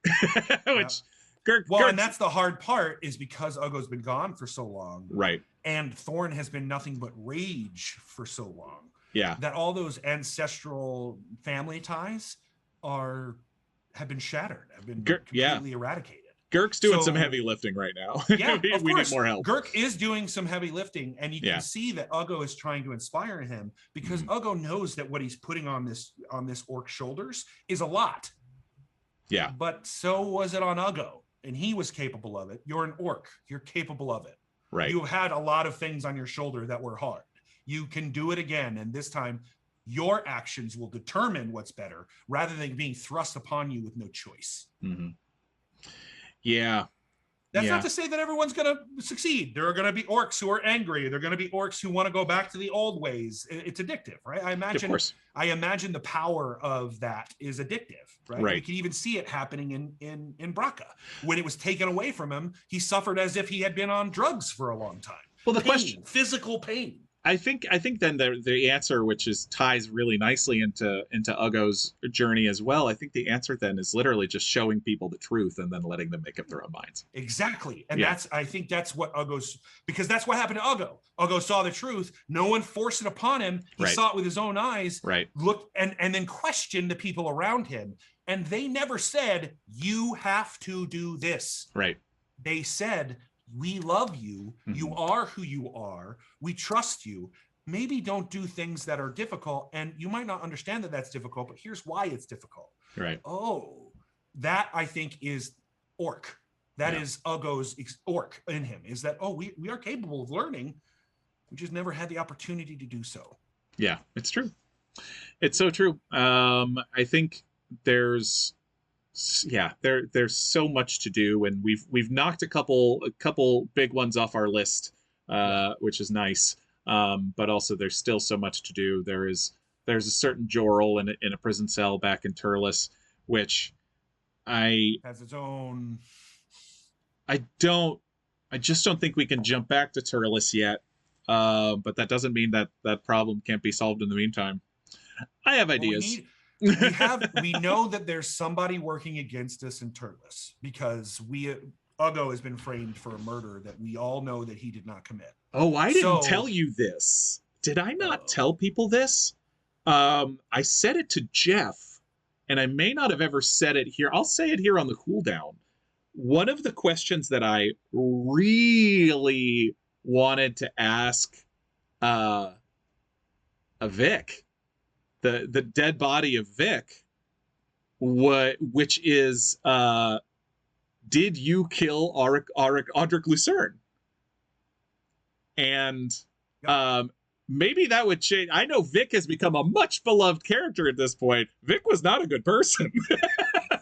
And that's the hard part, is because Uggo's been gone for so long. Right. And Thorn has been nothing but rage for so long. Yeah. That all those ancestral family ties have been shattered, have been completely eradicated. Gurk's doing some heavy lifting right now. Yeah, we need more help. Gurk is doing some heavy lifting, and you can see that Uggo is trying to inspire him, because Uggo knows that what he's putting on this orc shoulders is a lot. Yeah. But so was it on Uggo, and he was capable of it. You're an orc. You're capable of it. Right. You had a lot of things on your shoulder that were hard. You can do it again, and this time your actions will determine what's better, rather than being thrust upon you with no choice. Yeah. That's not to say that everyone's going to succeed. There are going to be orcs who are angry. There are going to be orcs who want to go back to the old ways. It's addictive, right? I imagine the power of that is addictive, right? You can even see it happening in Braca. When it was taken away from him, he suffered as if he had been on drugs for a long time. Well, the question, physical pain. think then the answer, which ties really nicely into Ugo's journey as well. I think the answer then is literally just showing people the truth and then letting them make up their own minds. Exactly, and I think that's what because that's what happened to Ugo. Ugo saw the truth. No one forced it upon him. He saw it with his own eyes. Right. Looked and then questioned the people around him, and they never said you have to do this. Right. They said, we love you. You are who you are. We trust you. Maybe don't do things that are difficult. And you might not understand that that's difficult, but here's why it's difficult. Right. Oh, that I think is orc. That is Ugo's orc in him, is that, we are capable of learning. We just never had the opportunity to do so. Yeah, it's true. It's so true. I think there's so much to do, and we've knocked a couple big ones off our list, which is nice. But also there's still so much to do. There's a certain Jorl in a prison cell back in Turles, which has its own. I just don't think we can jump back to Turles yet. But that doesn't mean that problem can't be solved in the meantime. I have ideas. We know that there's somebody working against us in Turles because Ugo has been framed for a murder that we all know that he did not commit. Oh, I didn't tell you this. Did I not tell people this? I said it to Jeff, and I may not have ever said it here. I'll say it here on the cooldown. One of the questions that I really wanted to ask Vic, the dead body of Vic, which is did you kill Audric Lucerne? And maybe that would change. I know Vic has become a much beloved character at this point. Vic was not a good person.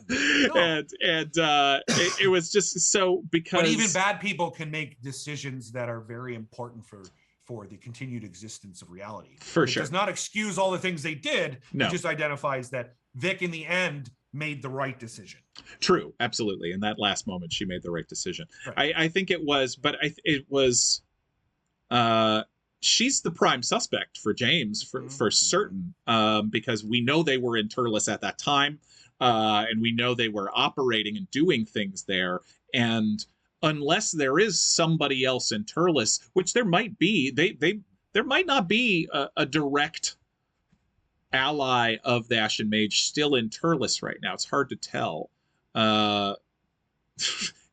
And it was just so because. But even bad people can make decisions that are very important for the continued existence of reality. For sure. It does not excuse all the things they did. No. It just identifies that Vic in the end made the right decision. True, absolutely. In that last moment, she made the right decision. Right. I think it was, but it was. She's the prime suspect for James for certain, because we know they were in Turles at that time, and we know they were operating and doing things there. And unless there is somebody else in Turles, which there might be, there might not be a direct ally of the Ashen Mage still in Turles right now. It's hard to tell.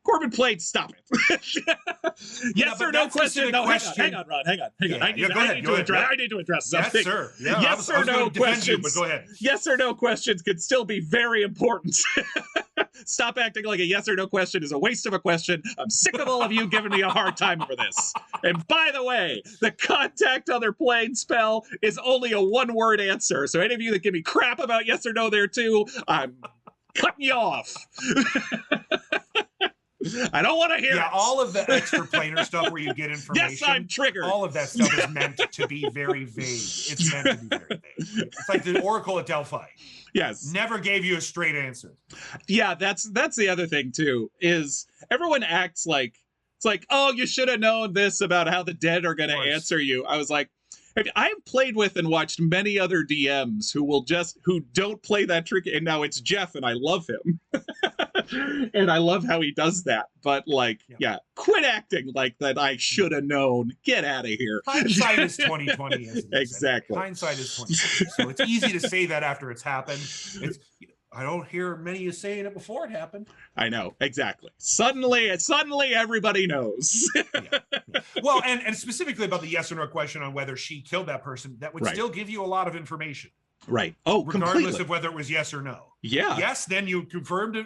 Corbin played, stop it. Yes or no question? No, hang on, Ron. Hang on. I need to address something. Yes, sir. Yeah, yes or no questions. But go ahead. Yes or no questions could still be very important. Stop acting like a yes or no question is a waste of a question. I'm sick of all of you giving me a hard time over this. And by the way, the contact other plane spell is only a one-word answer. So any of you that give me crap about yes or no there too, I'm cutting you off. I don't want to hear it. All of the extra planar stuff where you get information. Yes, I'm triggered. All of that stuff is meant to be very vague. It's meant to be very vague. It's like the Oracle at Delphi. Yes. Never gave you a straight answer. Yeah, that's the other thing too, is everyone acts like it's like, oh, you should have known this about how the dead are going to answer you. I was like, I've played with and watched many other DMs who don't play that trick, and now it's Jeff, and I love him. And I love how he does that. But quit acting like that I should have known. Get out of here. Hindsight is 20/20. Exactly. Hindsight is 20/20. So it's easy to say that after it's happened. I don't hear many of you saying it before it happened. I know, exactly. Suddenly everybody knows. Yeah. Well, and specifically about the yes or no question on whether she killed that person, that would still give you a lot of information. Right. Oh, regardless completely. Of whether it was yes or no. Yeah. Yes, then you confirmed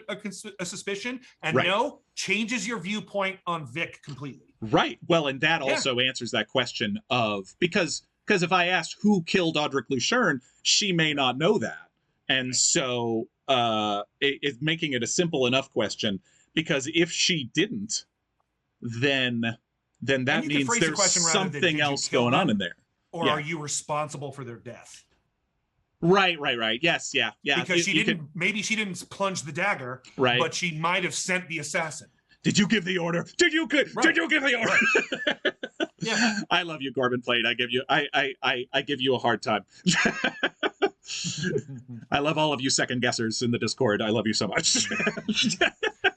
a suspicion, and no changes your viewpoint on Vic completely. Right. Well, and that also answers that question of because if I asked who killed Audric Lucerne, she may not know that, and so it's making it a simple enough question, because if she didn't, then that means there's something else going on in there. Or are you responsible for their death? Right. Yes, yeah. Because maybe she didn't plunge the dagger, but she might have sent the assassin. Did you give the order? Did you give the order? Yeah. I love you, Corbin Plate. I give you a hard time. I love all of you second guessers in the Discord. I love you so much.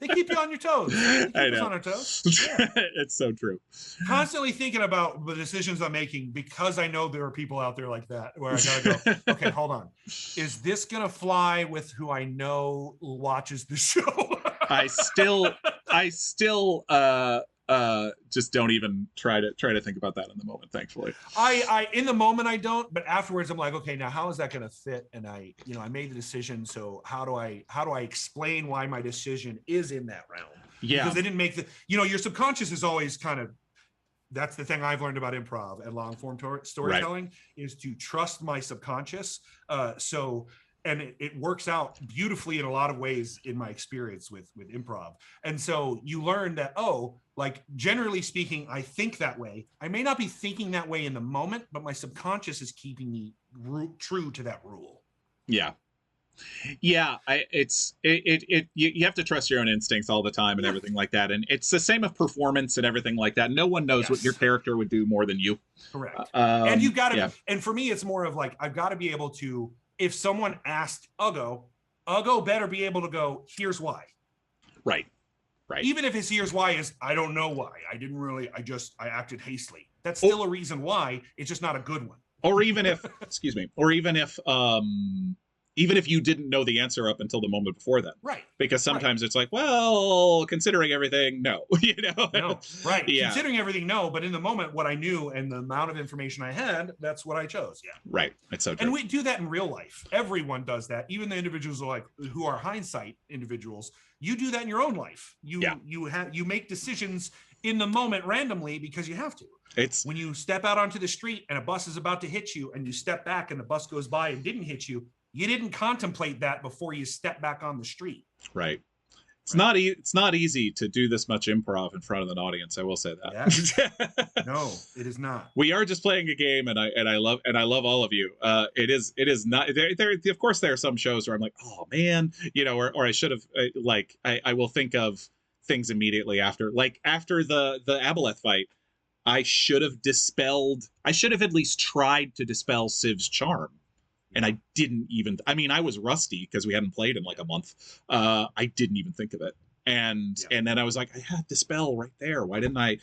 They keep you on your toes. They keep I us know. on our toes. Yeah. It's so true. Constantly thinking about the decisions I'm making because I know there are people out there like that where I gotta go, okay, hold on. Is this gonna fly with who I know watches the show? I still just don't even try to think about that in the moment, thankfully. I in the moment I don't, but afterwards I'm like, okay, now how is that going to fit? And I made the decision, so how do I explain why my decision is in that realm? Yeah, because they didn't make the, your subconscious is always kind of, that's the thing I've learned about improv and long form storytelling, is to trust my subconscious. And it works out beautifully in a lot of ways in my experience with improv. And so you learn that, like generally speaking, I think that way. I may not be thinking that way in the moment, but my subconscious is keeping me true to that rule. Yeah. Yeah, you have to trust your own instincts all the time and everything like that. And it's the same of performance and everything like that. No one knows what your character would do more than you. Correct. And you got to, and for me, it's more of like, I've got to be able to, if someone asked Uggo better be able to go, here's why. Right. Even if his here's why is, I don't know why. I acted hastily. That's still a reason why. It's just not a good one. Or even if, excuse me, or even if you didn't know the answer up until the moment before that. Right. Because sometimes it's like, well, considering everything, no. No. Right. Yeah. Considering everything, no. But in the moment, what I knew and the amount of information I had, that's what I chose. Yeah. Right. It's so true. And we do that in real life. Everyone does that. Even the individuals who are hindsight individuals, you do that in your own life. You make decisions in the moment randomly because you have to. It's when you step out onto the street and a bus is about to hit you and you step back and the bus goes by and didn't hit you. You didn't contemplate that before you step back on the street. Right. It's not easy to do this much improv in front of an audience. I will say that. Yeah. No, it is not. We are just playing a game, and I love all of you. It is not. There of course there are some shows where I'm like, oh man, or I should have I will think of things immediately after, like after the Aboleth fight. I should have at least tried to dispel Civ's charm. And I didn't even, I was rusty because we hadn't played in like a month. I didn't even think of it. And then I was like, I had Dispel right there. Why didn't I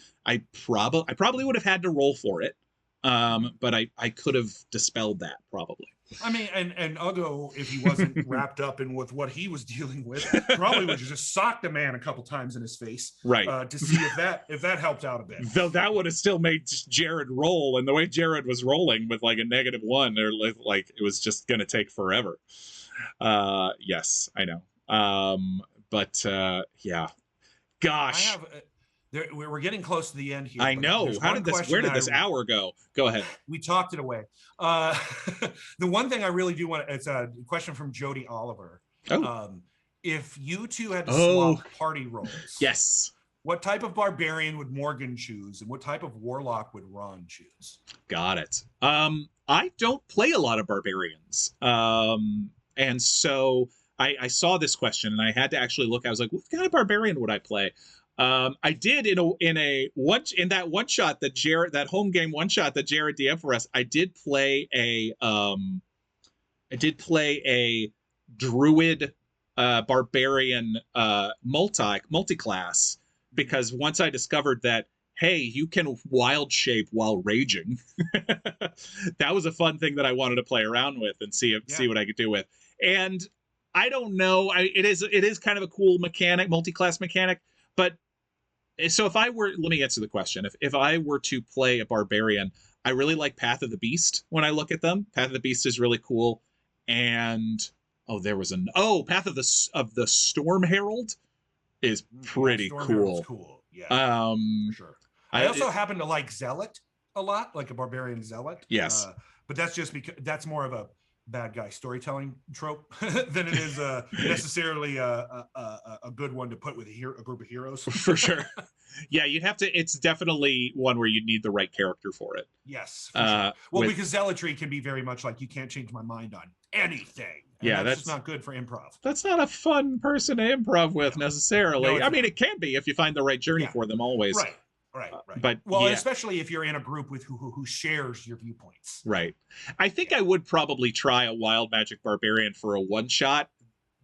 probably would have had to roll for it. But I could have dispelled that probably. And Uggo, if he wasn't wrapped up in with what he was dealing with, probably would have just socked the man a couple times in his face, right? To see if that helped out a bit. Though that would have still made Jared roll, and the way Jared was rolling with like a -1, or like it was just gonna take forever. Yes, I know. But yeah, gosh. We're getting close to the end here. I know. Where did this hour go? Go ahead. We talked it away. The one thing I really do want, it's a question from Jody Oliver. If you two had to swap party roles, yes, what type of barbarian would Morgan choose, and what type of warlock would Ron choose? Got it. I don't play a lot of barbarians, and so I saw this question and I had to actually look. I was like, what kind of barbarian would I play? I did in that one shot that home game one shot that Jared DM'd for us. I did play a druid barbarian multi-class, because once I discovered that, hey, you can wild shape while raging. That was a fun thing that I wanted to play around with and see what I could do with. And I don't know, it is kind of a cool mechanic, multi-class mechanic, but so let me answer the question. If I were to play a barbarian, I really like Path of the Beast when I look at them. Path of the Beast is really cool. And Path of the Storm Herald is pretty cool. Cool. Yeah. For sure. I also happen to like Zealot a lot, like a barbarian zealot. Yes. But that's just because that's more of a bad guy storytelling trope than it is necessarily a good one to put with a group of heroes. For sure. Yeah, it's definitely one where you need the right character for it. Yes. For sure. Well, because zealotry can be very much like, you can't change my mind on anything. And that's just not good for improv. That's not a fun person to improv with necessarily. No, it can be if you find the right journey for them always. Right. But well, yeah. especially if you're in a group with who shares your viewpoints. Right. I think I would probably try a Wild Magic Barbarian for a one shot.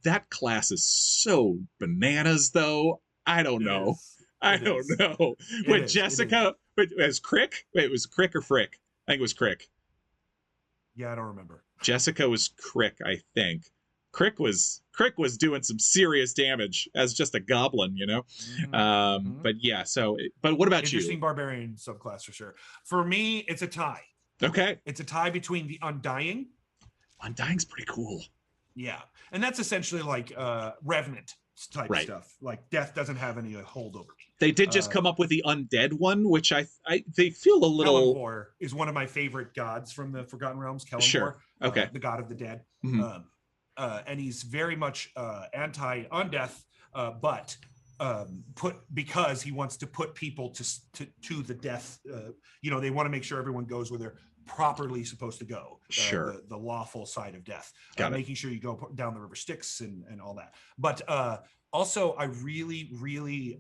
That class is so bananas, though. I don't know. I don't know. With Jessica, as Crick? Wait, it was Crick or Frick? I think it was Crick. Yeah, I don't remember. Jessica was Crick, I think. Crick was doing some serious damage as just a goblin, you know. But yeah. So, but what about Interesting barbarian subclass for sure. For me, it's a tie. Okay. It's a tie between the Undying. Undying's pretty cool. Yeah, and that's essentially like Revenant type stuff. Like death doesn't have any hold over me. They did just come up with the undead one, which they feel a little. Kelemvor is one of my favorite gods from the Forgotten Realms. Kelemvor, sure. Okay. The god of the dead, and he's very much anti-undeath, but because he wants to put people to the death. They want to make sure everyone goes where they're properly supposed to go. Sure. The lawful side of death. Making sure you go down the river Styx and all that. But also, I really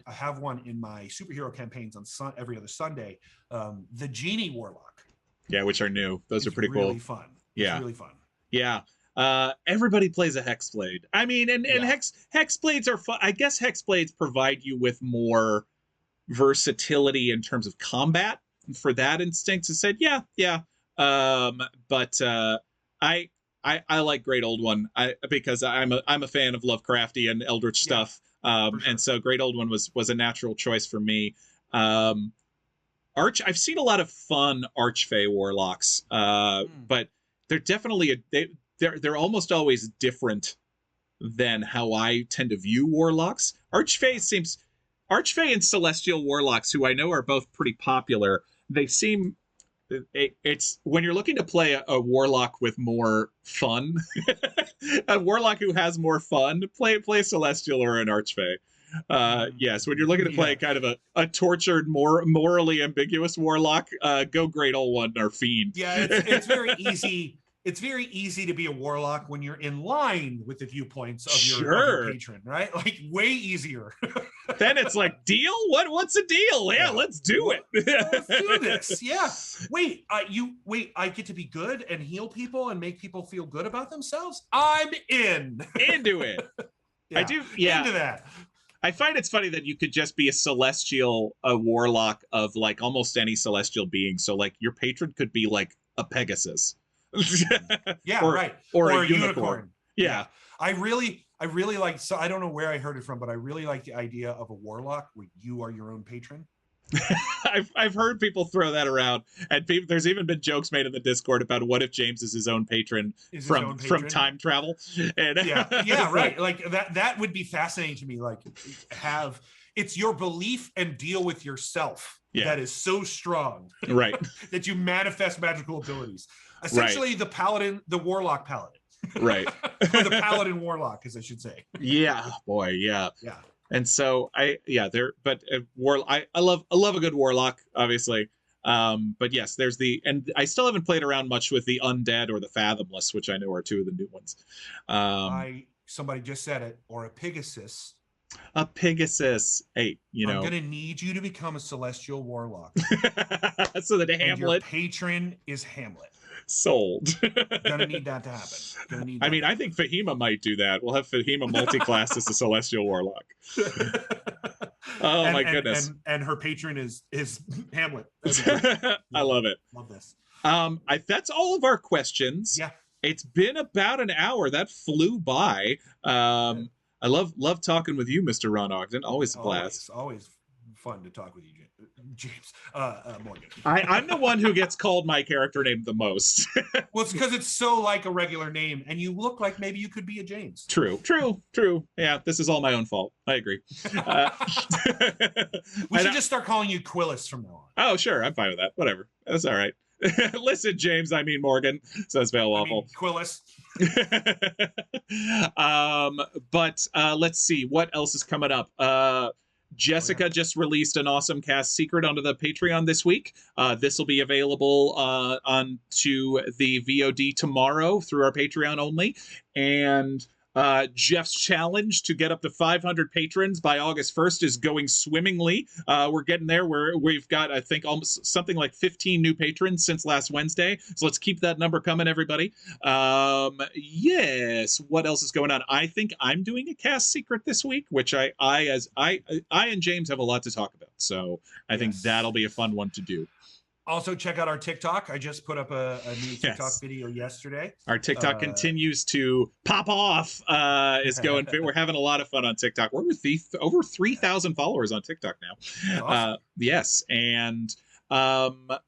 have one in my superhero campaigns on every other Sunday. The Genie Warlock. Yeah, which are new. Those are pretty cool. Really fun. Yeah, it's really fun. Yeah. Everybody plays a Hexblade. I mean, and Hexblades are fun. I guess Hexblades provide you with more versatility in terms of combat. For that instinct, I said, yeah. But I like Great Old One because I'm a fan of Lovecrafty and Eldritch stuff. Sure. And so Great Old One was a natural choice for me. I've seen a lot of fun Archfey warlocks, but they're definitely they're almost always different than how I tend to view warlocks. Archfey and Celestial warlocks, who I know are both pretty popular, they seem it's when you're looking to play a warlock with more fun, a warlock who has more fun, play Celestial or an Archfey. Yes, when you're looking to play kind of a tortured, more morally ambiguous warlock, go Great Old One or Fiend. Yeah, it's very easy. It's very easy to be a warlock when you're in line with the viewpoints of your patron, right? Like way easier. Then it's like, deal? What's the deal? Yeah, let's do it. Let's do this. Yeah. Wait, I get to be good and heal people and make people feel good about themselves? I'm into it. I do. Yeah. Into that. I find it's funny that you could just be a warlock of like almost any celestial being. So like your patron could be like a Pegasus. Or a unicorn. Yeah. I really like, so I don't know where I heard it from, but I really like the idea of a warlock where you are your own patron. I've heard people throw that around, and there's even been jokes made in the Discord about what if James is his own patron from time travel. And right. Like that would be fascinating to me. Like it's your belief and deal with yourself that is so strong, right? that you manifest magical abilities. Essentially, the warlock paladin, right? Or the paladin warlock, as I should say. Yeah, boy, yeah. And so I love a good warlock, obviously. But yes, and I still haven't played around much with the undead or the fathomless, which I know are two of the new ones. Somebody just said it, or a Pegasus. A Pegasus. Hey, I'm gonna need you to become a celestial warlock. So that Hamlet. And your patron is Hamlet. Sold. Gonna need that to happen. I think Fahima might do that. We'll have Fahima multi-class as a celestial warlock. My goodness. And her patron is Hamlet. I love it. Love this. That's all of our questions. Yeah. It's been about an hour. That flew by. I love talking with you, Mr. Ron Ogden. Always a blast. Always fun to talk with you, James. Morgan. I'm the one who gets called my character name the most. Well, it's because it's so like a regular name, and you look like maybe you could be a James. True. Yeah, this is all my own fault. I agree. We should just start calling you Quillis from now on. Oh, sure. I'm fine with that. Whatever. That's all right. Listen, James, I mean Morgan, says Vale Waffle. Quillis. But let's see what else is coming up. Jessica just released an awesome cast secret onto the Patreon this week. This will be available onto the VOD tomorrow through our Patreon only. And Jeff's challenge to get up to 500 patrons by August 1st is going swimmingly. We're getting there. We've got, I think, almost something like 15 new patrons since last Wednesday. So let's keep that number coming, everybody. Yes. What else is going on? I think I'm doing a cast secret this week, which I and James have a lot to talk about. So I think that'll be a fun one to do. Also, check out our TikTok. I just put up a new TikTok video yesterday. Our TikTok continues to pop off. Is going. We're having a lot of fun on TikTok. We're with over 3,000 followers on TikTok now. Awesome. Yes, and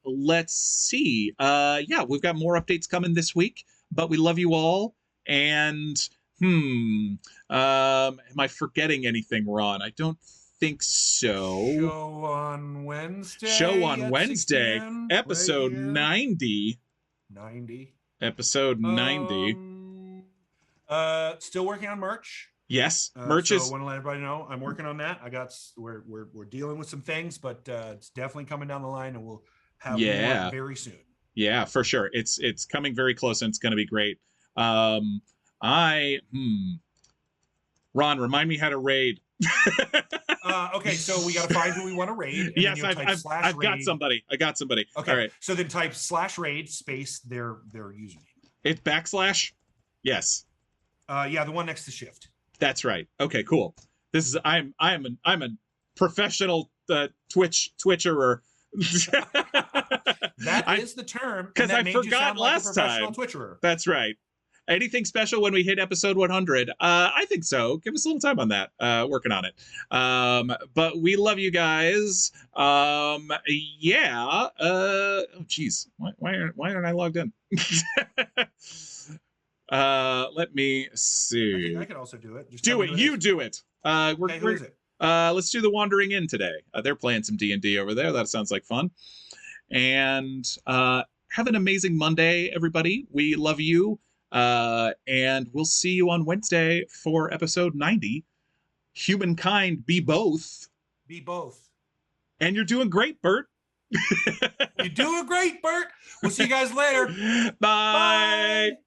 let's see. Yeah, we've got more updates coming this week. But we love you all. And am I forgetting anything, Ron? I don't think so. Show on Wednesday. Show on Wednesday. Episode 90. 90. Episode 90. Still working on merch. Yes, merch is. So I want to let everybody know I'm working on that. We're dealing with some things, but it's definitely coming down the line, and we'll have more very soon. Yeah, for sure. It's coming very close, and it's going to be great. Ron, remind me how to raid. Okay, so we got to find who we want to raid. Yes, I've got somebody. I got somebody. Okay, all right. So then type /raid space their username. It's /? Yes. Yeah, the one next to shift. That's right. Okay, cool. This is I'm a professional Twitcherer. That is the term. Because I forgot last time. Twitcherer. That's right. Anything special when we hit episode 100? I think so. Give us a little time on that. Working on it. But we love you guys. Yeah. Oh, geez. Why aren't I logged in? Let me see. I can also do it. Just do it. You do it. Who is it? Let's do the Wandering In today. They're playing some D&D over there. That sounds like fun. And have an amazing Monday, everybody. We love you. And we'll see you on Wednesday for episode 90. Humankind be both. Be both. And you're doing great, Bert. You're doing great, Bert. We'll see you guys later. Bye.